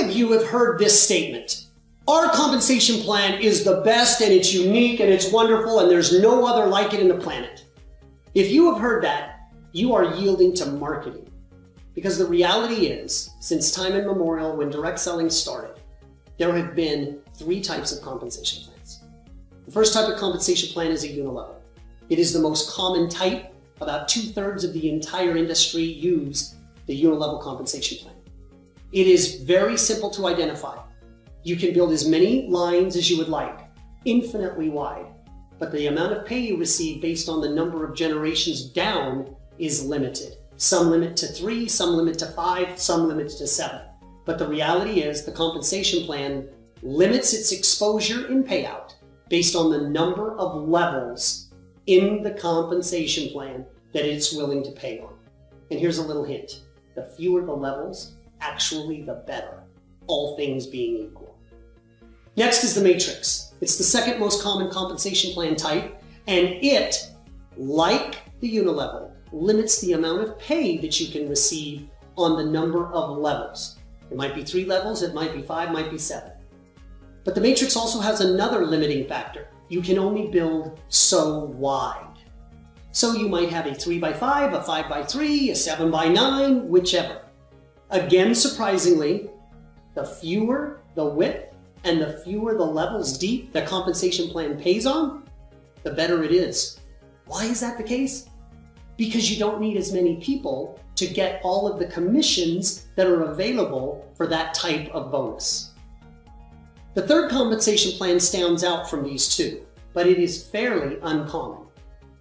of you have heard this statement? Our compensation plan is the best and it's unique and it's wonderful and there's no other like it in the planet. If you have heard that, you are yielding to marketing. Because the reality is, since time immemorial when direct selling started, there have been 3 types of compensation plans. The first type of compensation plan is a unilevel. It is the most common type. About 2/3 of the entire industry use the unilevel compensation plan. It is very simple to identify. You can build as many lines as you would like, infinitely wide, but the amount of pay you receive based on the number of generations down is limited. Some limit to 3, some limit to 5, some limit to 7. But the reality is the compensation plan limits its exposure in payout based on the number of levels in the compensation plan that it's willing to pay on. And here's a little hint. The fewer the levels, actually the better, all things being equal. Next is the matrix. It's the second most common compensation plan type, and it, like the unilevel, limits the amount of pay that you can receive on the number of levels. It might be 3 levels, it might be 5, might be 7. But the matrix also has another limiting factor. You can only build so wide. So you might have a 3x5, a 5x3, a 7x9, whichever. Again, surprisingly, the fewer the width and the fewer the levels deep the compensation plan pays on, the better it is. Why is that the case? Because you don't need as many people to get all of the commissions that are available for that type of bonus. The third compensation plan stands out from these 2, but it is fairly uncommon.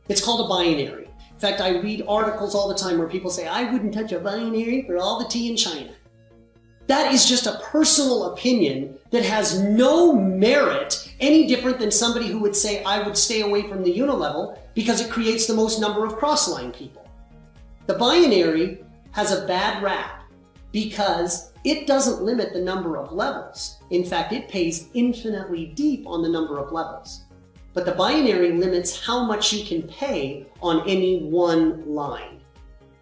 It's called a binary. In fact, I read articles all the time where people say, I wouldn't touch a binary for all the tea in China. That is just a personal opinion that has no merit, any different than somebody who would say, I would stay away from the unilevel because it creates the most number of cross-line people. The binary has a bad rap because it doesn't limit the number of levels. In fact, it pays infinitely deep on the number of levels. But the binary limits how much you can pay on any one line.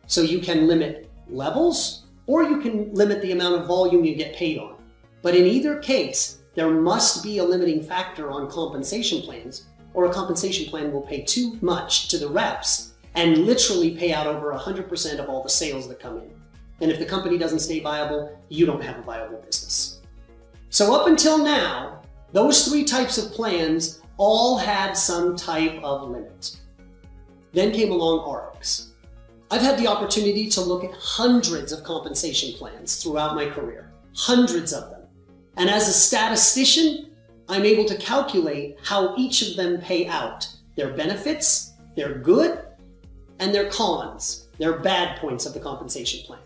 So you can limit levels, or you can limit the amount of volume you get paid on. But in either case, there must be a limiting factor on compensation plans, or a compensation plan will pay too much to the reps and literally pay out over 100% of all the sales that come in. And if the company doesn't stay viable, you don't have a viable business. So up until now, those 3 types of plans all had some type of limit. Then came along Ariix. I've had the opportunity to look at hundreds of compensation plans throughout my career, hundreds of them. And as a statistician, I'm able to calculate how each of them pay out, their benefits, their good, and their cons, their bad points of the compensation plan.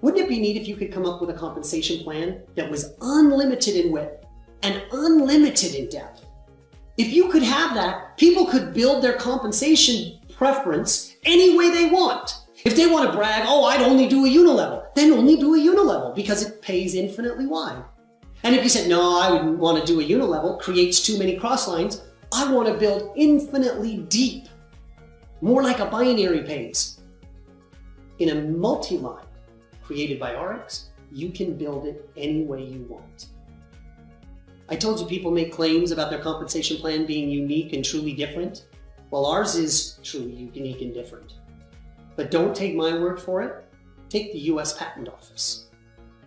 Wouldn't it be neat if you could come up with a compensation plan that was unlimited in width and unlimited in depth? If you could have that, people could build their compensation preference any way they want. If they want to brag, oh, I'd only do a unilevel, then only do a unilevel because it pays infinitely wide. And if you said, no, I wouldn't want to do a unilevel, creates too many cross lines, I want to build infinitely deep, more like a binary pays. In a multi-line created by Ariix, you can build it any way you want. I told you people make claims about their compensation plan being unique and truly different. Well, ours is truly unique and different. But don't take my word for it. Take the US Patent Office.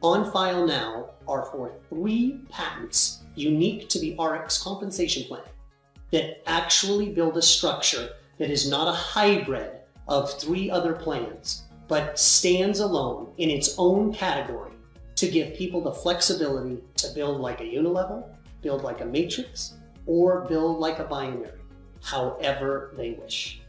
On file now are for 3 patents unique to the Ariix compensation plan that actually build a structure that is not a hybrid of 3 other plans, but stands alone in its own category to give people the flexibility to build like a unilevel, build like a matrix, or build like a binary, however they wish.